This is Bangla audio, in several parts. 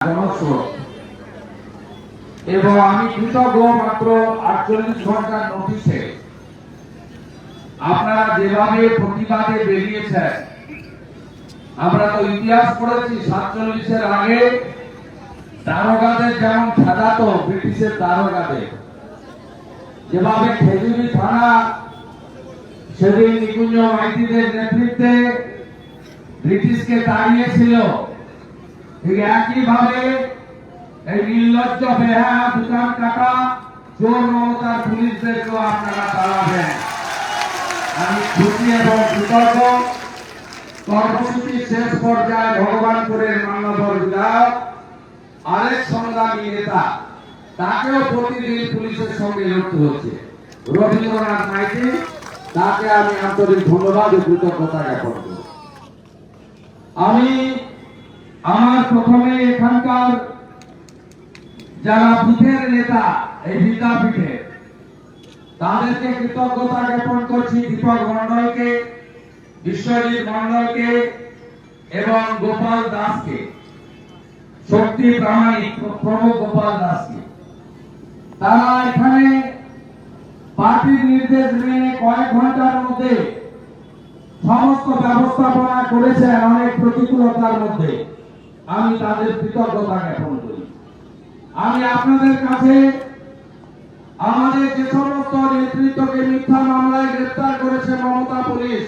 জনস্রোত এবং আমি কৃতজ্ঞ মাত্র 48 ঘন্টার নোটিশে আপনারা যেভাবে প্রতিবাদে বেরিয়েছেন। আমরা তো ইতিহাস পড়েছি 47-এর আগে দারোগাদের যেমন খেদাতো ব্রিটিশের দারোগাদের, যেভাবে খেজুরি থানা সেদিন নিকুঞ্জ মাইতিদের নেতৃত্বে ব্রিটিশকে তাড়িয়েছিল, ঠিক একইভাবে এই নির্লজ্জ বেহায়া দোকান কাটা চোর মমতার পুলিশদেরকেও আপনারা তাড়াবেন। আমি খুশি এবং কৃতজ্ঞ। কর্মসূচির শেষ পর্যায়ে ভগবানপুরের মান্যবর বিধায়ক আরেক সংগ্রামী নেতা, তাকেও প্রতিদিন পুলিশের সঙ্গে লড়তে হচ্ছে, রবীন্দ্রনাথ মাইতি, তাকে আমি আন্তরিক ধন্যবাদ ও কৃতজ্ঞতা জ্ঞাপন করি। আমি আমার প্রথমে এখানকার যারা বুথের নেতা এই বিদ্যাপীঠে, তাদেরকে কৃতজ্ঞতা জ্ঞাপন করছি। দীপক মন্ডলকে, বিশ্বজিৎ মন্ডলকে এবং গোপাল দাসকে, শক্তি প্রামাণিক প্রমুখ গোপাল দাসকে। তারা এখানে পার্টির নির্দেশ মেনে কয়েক ঘন্টার মধ্যে সমস্ত ব্যবস্থাপনা করেছেন। অনেক প্রতিকূলতার মধ্যে আমি তাদের কৃতজ্ঞতা জ্ঞাপন করি। আমি আপনাদের কাছে আমাদের যে সমস্ত নেতৃত্বকে মিথ্যা মামলায় গ্রেফতার করেছে মমতা পুলিশ,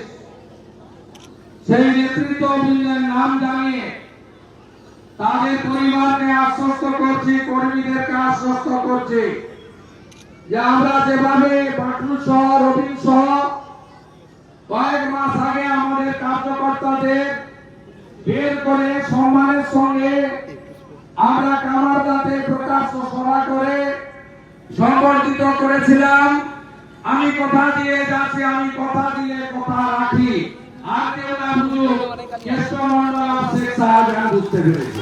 সেই নেতৃত্ববৃন্দের নাম জানিয়ে তাদের পরিবারকে আশ্বস্ত করছি, কর্মীদেরকে আশ্বস্ত করছি যে আমরা যেভাবে বাটুল সহ রবীন সহ কয়েক মাস আগে আমাদের কার্যকর্তাদের বের করে সম্মানের সঙ্গে আমরা কামারদাতে প্রকাশ্য সভা করে সংবর্ধিত করেছিলাম। আমি কথা দিয়ে যাচ্ছি, আমি কথা দিলে কথা রাখি। আর কেউ না বুঝুক, কেষ্টমন্ডল শেখ শাহজাহান বুঝতে পেরেছি।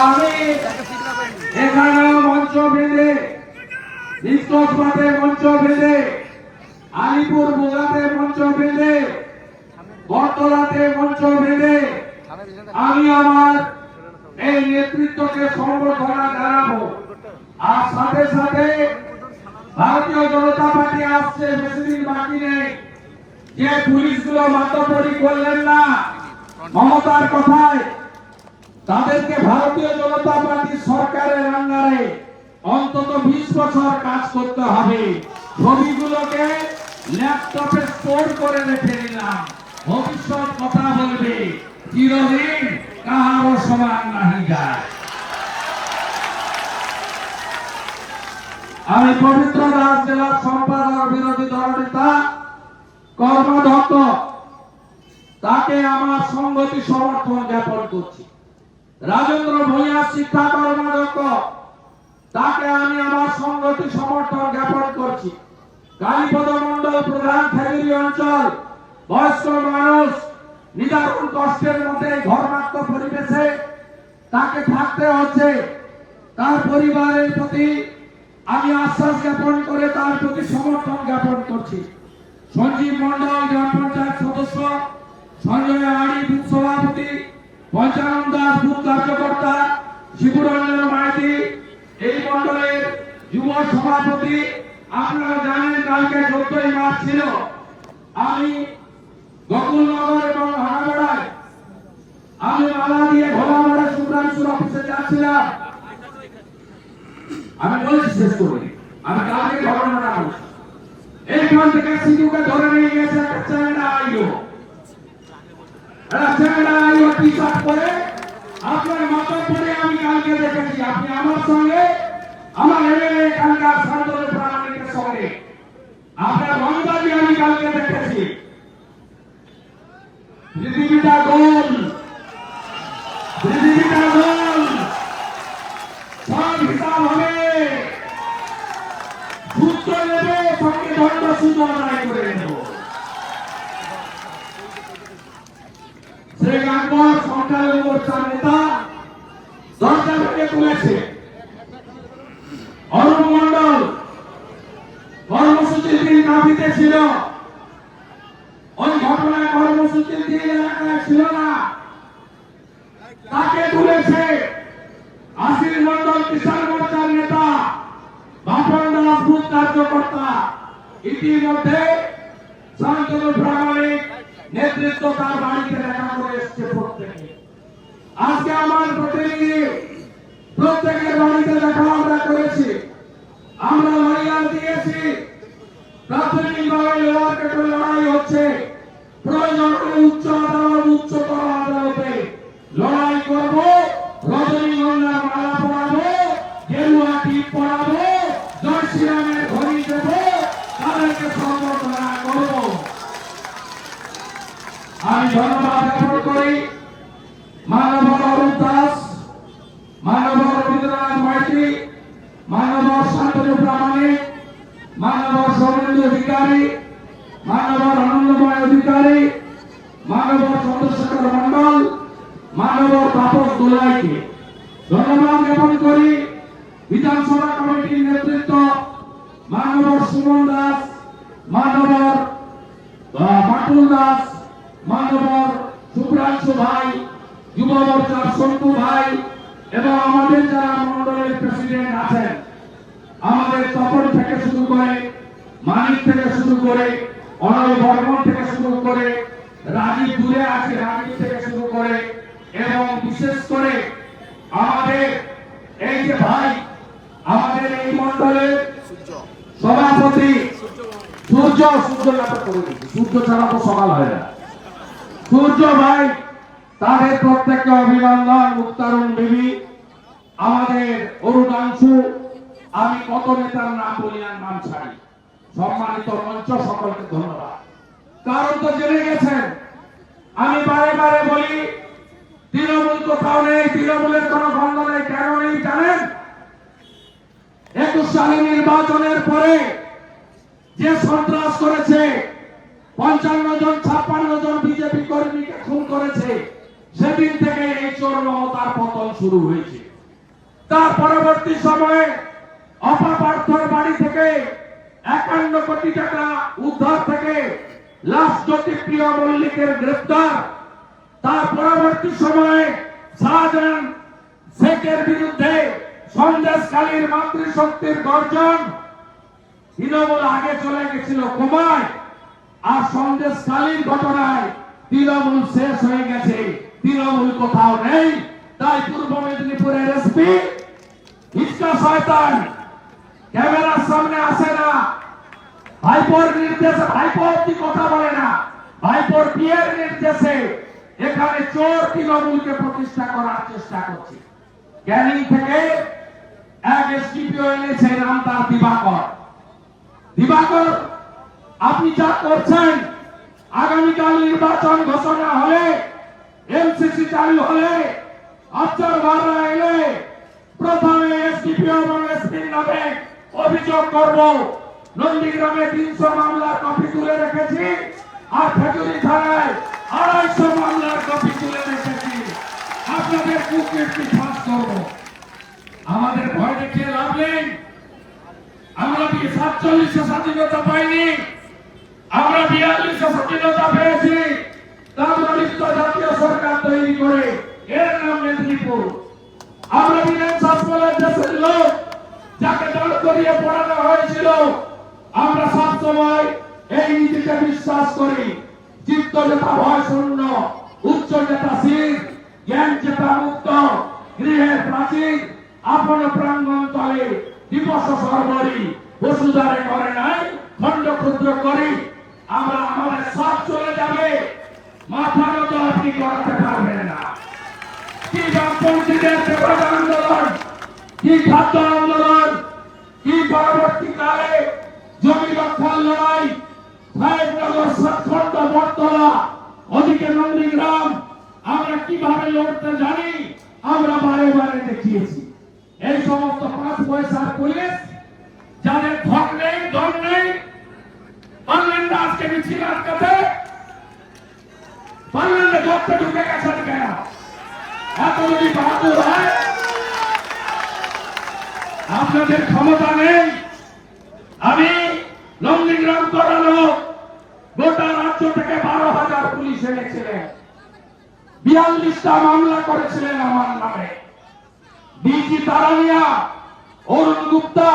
আমি এখানে মঞ্চ বেঁধে, নিষ্কসপাতে মঞ্চ বেঁধে, আলিপুর বোগাতে মঞ্চ বেঁধে, বটতলাতে মঞ্চ বেঁধে আমি আমার এই নেতৃত্বকে সম্বর্ধনা জানাবো। আর সাথে সাথে ভারতীয় জনতা পার্টি আসছে, বেশি দিন বাকি নেই। যে পুলিশগুলো মাতব্বরি করলেন না মমতার কথায়, তাদেরকে ভারতীয় জনতা পার্টি সরকারের আন্ডারে অন্তত 20 বছর কাজ করতে হবে। ছবিগুলোকে ল্যাপটপে স্টোর করে রেখে দিলাম, ভবিষ্যৎ কথা বলবে, চিরদিন কাহারও সমান নাহি যায়। আমি পবিত্র দাস জেলার সম্পাদক, বিরোধী দলনেতা, কর্মাধ্যক্ষ, তাকে আমার সংগতি সমর্থন জ্ঞাপন করছি। রাজেন্দ্র ভূঁইয়া শিক্ষা কর্মাধ্যক্ষ, তাকে আমি আমার সংগতি সমর্থন জ্ঞাপন করছি। কালীপদ মন্ডল প্রধান, খেজুরি অঞ্চল, বয়স্ক মানুষ নিদারুণ কষ্টের মধ্যে ঘরমাক্ত পরিবেশে তাকে থাকতে হচ্ছে। তার পরিবারের প্রতি আমি আশ্বাস জ্ঞাপন করে তার প্রতি সমর্থন জ্ঞাপন করছি। সঞ্জীব মন্ডল গ্রাম পঞ্চায়েত সদস্য, সঞ্জয় আড়ি বুথ সভাপতি, পঞ্চানন দাস বুথ কার্যকর্তা, শিবরঞ্জন মাইতি এই মন্ডলের যুব সভাপতি। আপনারা জানেন কালকে 14ই মার্চ ছিল। আমি গোকুলনগর এবং হানাগড়ায় আমি মালা দিয়ে ভোলামারে সুব্রাংশুর অফিসে যাচ্ছিলাম। আমি বলেছি শেষ করি, আমি কালকে ঘটনাটা বলছি। এইখান থেকে সিধুকে ধরে নিয়ে গেছে একটা চ্যাংড়া আইও, টি শার্ট পরে, আপনার মাথা পরে আমি কালকে দেখেছি। আপনি আমার সঙ্গে, আমার এখানকার শান্তনু প্রামাণিকের সঙ্গে আপনার রংবাজি আমি কালকে দেখেছি। পৃথিবীটা গোল, পৃথিবীটা গোল, সব হিসাব হবে। সূত্র নেবে, সঙ্গে দণ্ড সুদ আদায় করে নেব। শেখ আকবর সংখ্যালঘু মোর্চার নেতা দরজা ভেঙে তুলেছে। অরুণ মন্ডল কর্মসূচির দিন কাঁপিতে ছিল, ওই ঘটনায় কর্মসূচির দিন এলাকায় ছিল না। তাকে তুলেছে আশির মন্ডল কিষাণ মোর্চার নেতা বাপন দাস বুথ কার্যকর্তা। ইতিমধ্যে শান্তনু প্রামাণিক নেতৃত্ব তার বাড়িতে দেখা করে এসছে প্রত্যেকে। আজকে আমার প্রতিনিধি প্রত্যেকের বাড়িতে দেখা আমরা করেছি, আমরা লড়াই দিয়েছি। প্রাথমিকভাবে লোয়ার কোর্টে লড়াই হচ্ছে, প্রয়োজন হলে উচ্চ আদালত উচ্চতর আদালতে লড়াই করব। রজনীগন্ধার মালা পরাবো, গেরুয়া টিপ পরাবো, জয় শ্রীরামের ঘড়ি দেব, তাদেরকে সম্বর্ধনা করব। আমি ধন্যবাদ জ্ঞাপন করি মানবর অরূপ দাস, মানবর রবীন্দ্রনাথ মাইতি, মানবর শান্তনু প্রামাণিক, মানবর সৌমেন্দু অধিকারী, মানবর আনন্দময় অধিকারী, মানবর চন্দ্রশেখর মন্ডল, মানবর তাপস দোলাইকে ধন্যবাদ জ্ঞাপন করি। বিধানসভা কমিটির নেতৃত্ব মানবর সুমন দাস, মানবর বাটুল দাস, মানবর শুভ্রাংশু ভাই, যুব মোর্চার সন্তু ভাই এবং আমাদের যারা মন্ডলের প্রেসিডেন্ট আছেন, আমাদের তপন থেকে শুরু করে, মানিক থেকে শুরু করে, অনয় বর্মন থেকে শুরু করে, রাজীব দূরে আছে রাজীব থেকে শুরু করে, এবং বিশেষ করে আমাদের এই যে ভাই, আমাদের এই মন্ডলের সভাপতি সূর্য নাটক করে দিচ্ছি, সূর্য ছাড়া তো সকাল হয় না, সূর্য ভাই, তাদের প্রত্যেককে অভিনন্দন। মুক্তারুণ বিবি, আমাদের অরুণাংশু, আমি কত নেতার নাম বলি আর নাম ছাড়ি, সম্মানিত মঞ্চ সকলকে ধন্যবাদ। কারণ তো জেনে গেছেন, আমি বারে বারে বলি তৃণমূল কোথাও নেই, তৃণমূলের কোন গন্ধ নেই। কেন নেই জানেন? 21 সালে নির্বাচনের পরে যে সন্ত্রাস করেছে, 55 জন 56 জন বিজেপি কর্মীকে খুন করেছে, সেদিন থেকে এই চোর মমতার পতন শুরু হয়েছে। তার পরবর্তী সময়ে অপাপার্থর বাড়ি থেকে 51 কোটি টাকা উদ্ধার থেকে লাশ জ্যোতিপ্রিয় মল্লিকের গ্রেফতার। তার পরবর্তী সময়ে শাহজাহান শেখের বিরুদ্ধে সন্দেশখালীর মাতৃশক্তির গর্জন। তৃণমূল আগে চলে গেছিল কোমায়, আর সন্দেশখালীর ঘটনায় তৃণমূল শেষ হয়ে গেছে, তৃণমূল কোথাও নেই। তাই পূর্ব মেদিনীপুরের এসপি হিচকা শয়তান ক্যামেরার সামনে আসে না, ভাইপোর নির্দেশে, ভাইপো অব্দি কথা বলে না, ভাইপোর বিয়ের নির্দেশে এখানে চোর তৃণমূলকে প্রতিষ্ঠা করার চেষ্টা করছে। ক্যানিং থেকে এক এসডিপিও এনেছে, নাম তার দিবাকর। দিবাকর, আপনি যা করছেন, আগামীকাল নির্বাচন ঘোষণা হলে, এমসিসি চালু হলে, অবজারভাররা এলে, প্রথমে এসডিপিও এবং এসপির নামে অভিযোগ করব। নন্দীগ্রামে 300 মামলার কপি তুলে রেখেছি, আর খেজুরি থানায় 250 মামলার কপি তুলে রেখেছি। আপনাদের কুকীর্তি ফাঁস করব। আমাদের ভয় দেখিয়ে লাভ নেই। আমরা 47 স্বাধীনতা পাইনি, আমরা 42 স্বাধীনতা পেয়েছি। তাম্রলিপ্ত জাতীয় সরকার তৈরি করে, এর নাম মেদিনীপুর। আমরা বিধান শাসনের দেশের লোক, যাকে দাঁড় করিয়ে পড়ানো হয়েছিল। আমরা সবসময় এই নীতিকে বিশ্বাস করি, চিত্ত যেটা ভয় শূন্য, উচ্চ যেটা শির, জ্ঞান যেটা মুক্ত, গৃহের প্রাচীর, আপন প্রাঙ্গণ তলে দিবস সর্বরি, বসুধারে করে নাই খণ্ড ক্ষুদ্র করি। আমরা আমাদের সব চলে যাবে, মাথা নত আপনি করাতে পারবেন না। কি বামপন্থীদের পেপার আন্দোলন, কি খাদ্য আন্দোলন, কি পরবর্তীকালে জমি রক্ষার লড়াই, সাহেবনগর সৎখণ্ড বটতলা, ওদিকে নন্দীগ্রাম, আমরা কিভাবে লড়তে জানি, আমরা বারে বারে দেখিয়েছি। এই সমস্ত 5 পয়সার পুলিশ, যাদের ধন নেই, দম নেই, পারলেন না আজকে মিছিল আটকাতে, পারলেন না গর্তে ঢুকে গেছেন কেন? এত যদি বাহাদুর হয়, আপনাদের ক্ষমতা নেই। আমি নন্দীগ্রাম করানো গোটা রাজ্য থেকে 12,000 পুলিশ এনেছিলেন। 42টা মামলা করেছিলেন আমার নামে। ডিজি তারানিয়া, অরুণ গুপ্তা,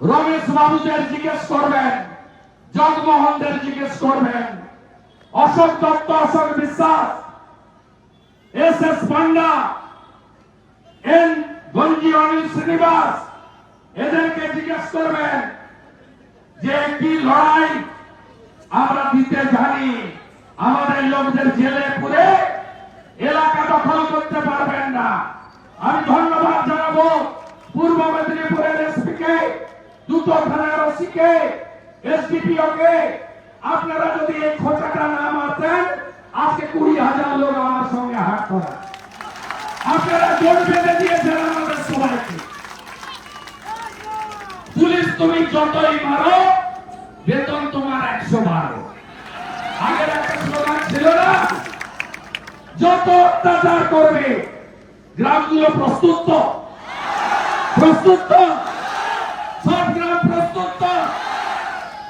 রমেশ বাবুদের জিজ্ঞেস করবেন, জগমোহনদের জিজ্ঞেস করবেন, অশোক দত্ত, অশোক বিশ্বাস, এস পান্ডা, এন গঞ্জি, অনিল শ্রীনিবাস, এদেরকে জিজ্ঞেস করবেন যে কি লড়াই আমরা দিতে জানি। আমাদের লোকদের জেলে পুরে এলাকা দখল করতে পারবেন না। আমি ধন্যবাদ জানাবো পূর্ব মেদিনীপুরের এসপি কে, দুটো থানার ওসি কে, এসডিপিও কে। আপনারা যদি এই খোঁচাটা না মারতেন, আজকে 20,000 লোক আমার সঙ্গে হাত ধরা। আপনারা জোর বেঁধে দিয়েছেন আমাদের সবাইকে। পুলিশ তুমি যতই মারো, বেতন তোমার 112। আগের একটা স্লোগান ছিল না, যত অত্যাচার করবে গ্রামগুলো প্রস্তুত তো? প্রস্তুত তো? সব গ্রাম প্রস্তুত তো?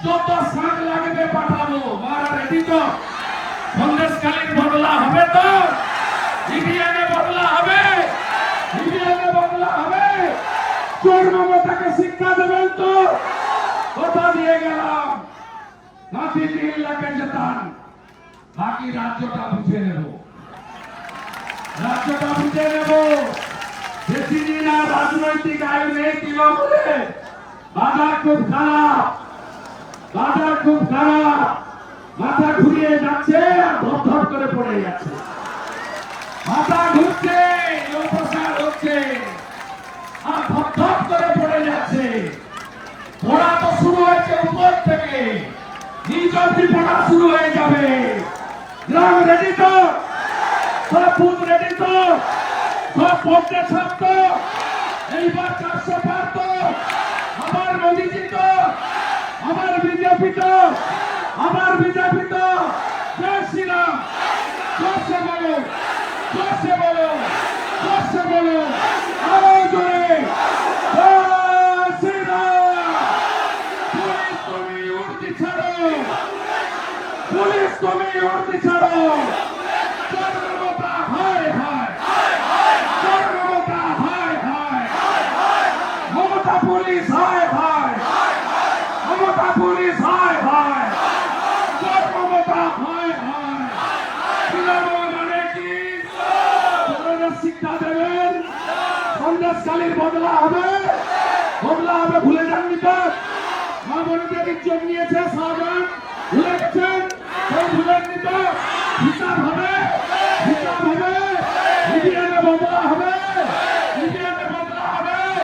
যত শাক লাগবে পাঠাবো, মারা রেডি তো? সন্দেশখালীর বদলা হবে তো? ইভিএমে বদলা হবে? ইভিএমে বদলা হবে? চোর মমতাকে শিক্ষা দেবেন তো? কথা দিয়ে গেলাম, কাঁথি 3 লাখে যেতান, বাকি রাজ্যটা বুঝে নেব, রাজ্যটা বুঝে নেব। বেশি দিন আর রাজনৈতিক আয়ু নেই তৃণমূলে। বাজার খুব খারাপ, বাজার খুব খারাপ। মাথা ঘুরিয়ে যাচ্ছে আর ধর করে পড়ে যাচ্ছে। মাথা ঘুরছে, প্রসার হচ্ছে আর ধপ করে পড়ে যাচ্ছে। পড়া তো শুরু হয়েছে উপর থেকে, নিজ অব্দি পড়া শুরু হয়ে যাবে। গ্রাম রেডি তো? সব বুথ রেডি তো? সব পড়তে ছাত্র এইবার 400 পার তো? আমার মোদীজি তো, আমার বিজেপি তো, আমার বিজেপি তো। জয় শ্রীরাম, জোরসে বলো, জোরসে বলো, জোরসে বলো, আরো জোরে। জয় শ্রীরাম। পুলিশ তুমি উর্দি ছাড়ো, পুলিশ তুমি উর্দি ছাড়ো। হায় হায়, মমতা হায় হায়, মমতা পুলিশ হায় হায়, মমতা পুলিশ হায় হায়, মমতা হায় হায়। তৃণমূল মানে কি? শিক্ষা দেবেন, সন্দেশখালীর বদলা হবে, বদলা হবে। ভুলে যাননি তো? মা বোনদের ইজ্জত নিয়েছে শাহজাহান, ভুলে গেছেন? ভুলেননি তো? হিসাব